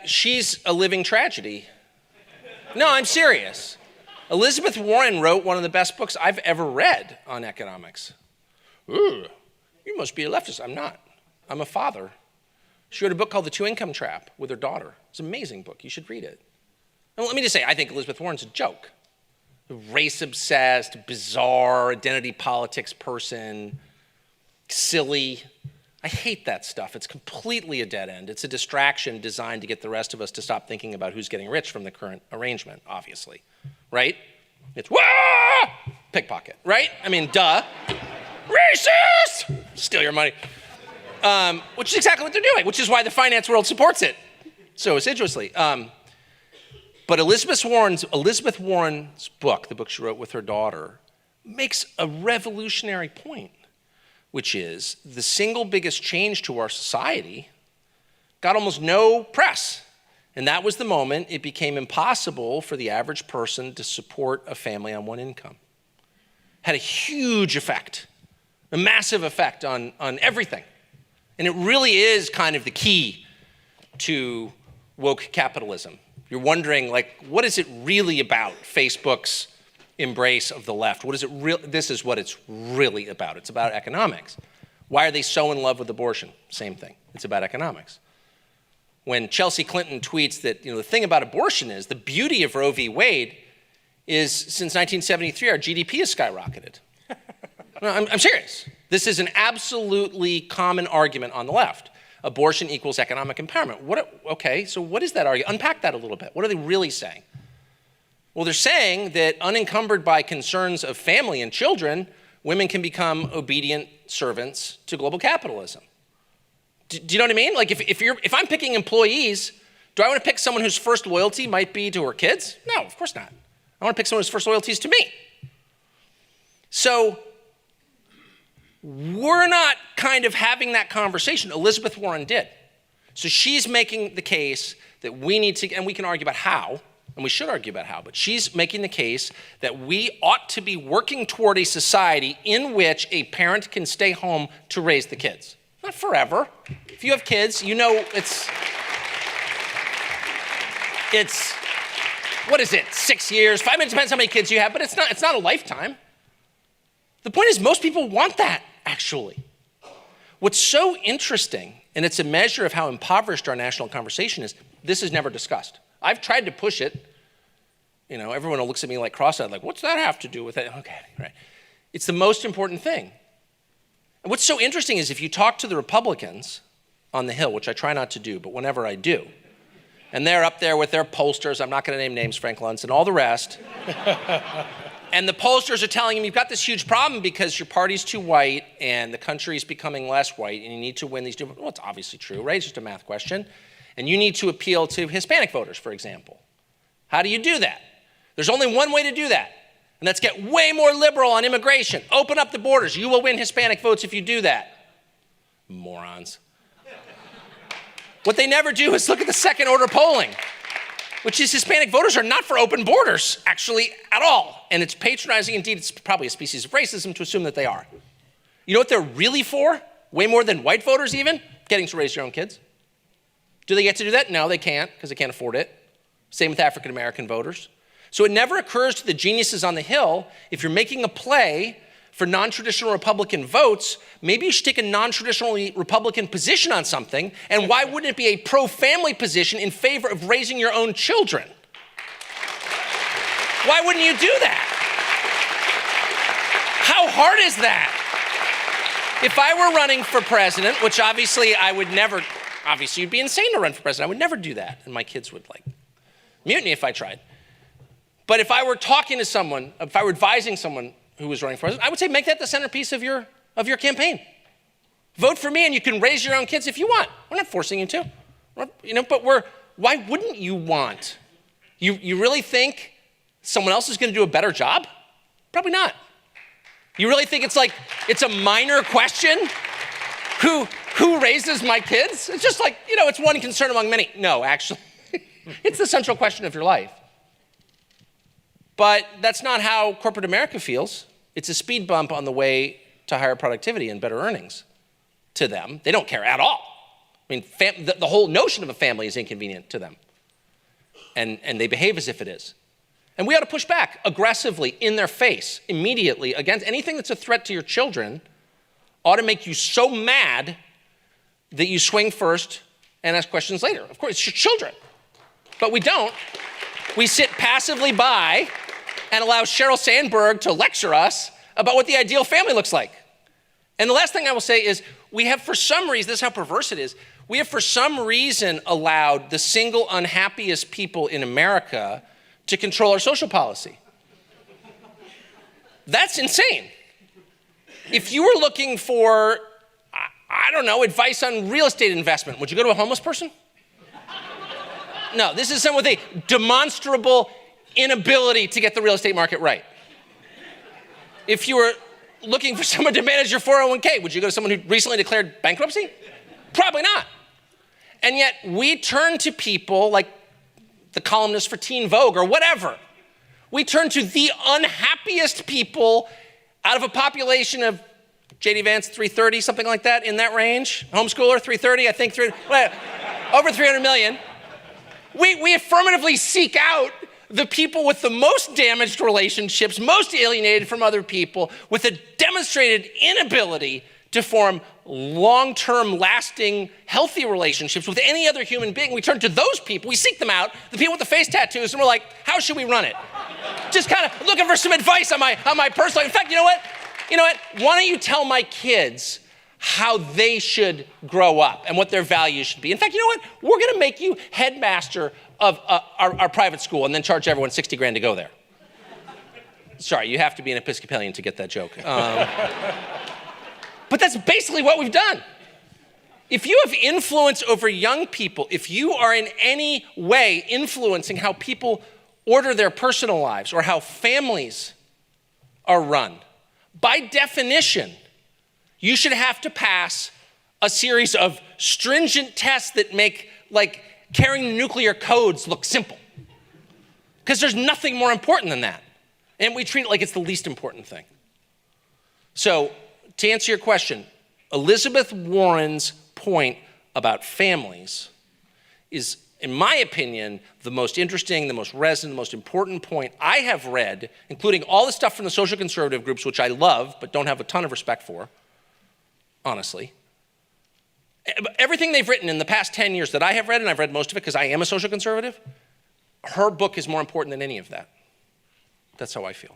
She's a living tragedy. No, I'm serious. Elizabeth Warren wrote one of the best books I've ever read on economics. Ooh, you must be a leftist. I'm not. I'm a father. She wrote a book called The Two-Income Trap with her daughter. It's an amazing book. You should read it. And let me just say, I think Elizabeth Warren's a joke. A race-obsessed, bizarre, identity politics person, silly. I hate that stuff. It's completely a dead end. It's a distraction designed to get the rest of us to stop thinking about who's getting rich from the current arrangement, obviously, right? It's, wah! Pickpocket, right? I mean, duh. Racist! Steal your money. Which is exactly what they're doing, which is why the finance world supports it so assiduously. But Elizabeth Warren's book, the book she wrote with her daughter, makes a revolutionary point, which is the single biggest change to our society got almost no press. And that was the moment it became impossible for the average person to support a family on one income. Had a huge effect, a massive effect on everything. And it really is kind of the key to woke capitalism. You're wondering, like, what is it really about, Facebook's embrace of the left? What is it this is what it's really about. It's about economics. Why are they so in love with abortion? Same thing. It's about economics. When Chelsea Clinton tweets that, the thing about abortion is the beauty of Roe v. Wade is since 1973, our GDP has skyrocketed. No, I'm serious. This is an absolutely common argument on the left. Abortion equals economic empowerment. Okay, so what is that argument? Unpack that a little bit. What are they really saying? Well, they're saying that unencumbered by concerns of family and children, women can become obedient servants to global capitalism. Do you know what I mean? Like if I'm picking employees, do I want to pick someone whose first loyalty might be to her kids? No, of course not. I want to pick someone whose first loyalty is to me. So we're not kind of having that conversation. Elizabeth Warren did. So she's making the case that we need to, and we can argue about how, and we should argue about how, but she's making the case that we ought to be working toward a society in which a parent can stay home to raise the kids. Not forever. If you have kids, it's what is it, 6 years? 5 minutes, depends how many kids you have, but it's not a lifetime. The point is most people want that, actually. What's so interesting, and it's a measure of how impoverished our national conversation is, this is never discussed. I've tried to push it. Everyone looks at me like cross-eyed, like, what's that have to do with it? Okay, right. It's the most important thing. And what's so interesting is if you talk to the Republicans on the Hill, which I try not to do, but whenever I do, and they're up there with their pollsters, I'm not going to name names, Frank Luntz, and all the rest, and the pollsters are telling him, you've got this huge problem because your party's too white and the country's becoming less white and you need to win these different, well, it's obviously true, right? It's just a math question. And you need to appeal to Hispanic voters, for example. How do you do that? There's only one way to do that, and that's get way more liberal on immigration. Open up the borders. You will win Hispanic votes if you do that. Morons. What they never do is look at the second order polling, which is Hispanic voters are not for open borders, actually, at all. And it's patronizing. Indeed, it's probably a species of racism to assume that they are. You know what they're really for? Way more than white voters even? Getting to raise your own kids. Do they get to do that? No, they can't, because they can't afford it. Same with African-American voters. So it never occurs to the geniuses on the Hill, if you're making a play for non-traditional Republican votes, maybe you should take a non-traditionally Republican position on something, and why wouldn't it be a pro-family position in favor of raising your own children? Why wouldn't you do that? How hard is that? If I were running for president, which obviously I would never, obviously you'd be insane to run for president, I would never do that, and my kids would mutiny if I tried. But if I were talking to someone, if I were advising someone who was running for president, I would say make that the centerpiece of your campaign. Vote for me and you can raise your own kids if you want. We're not forcing you to. But why wouldn't you want? You really think someone else is going to do a better job? Probably not. You really think it's a minor question? Who raises my kids? It's just it's one concern among many. No, actually, it's the central question of your life. But that's not how corporate America feels. It's a speed bump on the way to higher productivity and better earnings to them. They don't care at all. I mean, the whole notion of a family is inconvenient to them. And they behave as if it is. And we ought to push back aggressively in their face, immediately, against anything that's a threat to your children ought to make you so mad that you swing first and ask questions later. Of course, it's your children. But we don't. We sit passively by and allow Sheryl Sandberg to lecture us about what the ideal family looks like. And the last thing I will say is we have, for some reason, this is how perverse it is, we have for some reason allowed the single unhappiest people in America to control our social policy. That's insane. If you were looking for, I don't know, advice on real estate investment, would you go to a homeless person? No, this is someone with a demonstrable inability to get the real estate market right. If you were looking for someone to manage your 401k, would you go to someone who recently declared bankruptcy? Probably not. And yet we turn to people like the columnist for Teen Vogue or whatever. We turn to the unhappiest people out of a population of J.D. Vance, 330, something like that, in that range. Homeschooler, 330, I think, over 300 million. We affirmatively seek out the people with the most damaged relationships, most alienated from other people, with a demonstrated inability to form long-term, lasting, healthy relationships with any other human being. We turn to those people, we seek them out, the people with the face tattoos, and we're like, how should we run it? Just kind of looking for some advice on my personal life. In fact, you know what? Why don't you tell my kids how they should grow up and what their values should be? In fact, you know what? We're gonna make you headmaster of our private school and then charge everyone 60 grand to go there. Sorry, you have to be an Episcopalian to get that joke. But that's basically what we've done. If you have influence over young people, if you are in any way influencing how people order their personal lives or how families are run, by definition, you should have to pass a series of stringent tests that make carrying the nuclear codes look simple. Because there's nothing more important than that. And we treat it like it's the least important thing. So, to answer your question, Elizabeth Warren's point about families is, in my opinion, the most interesting, the most resonant, the most important point I have read, including all the stuff from the social conservative groups, which I love, but don't have a ton of respect for, honestly. Everything they've written in the past 10 years that I have read, and I've read most of it because I am a social conservative, her book is more important than any of that. That's how I feel.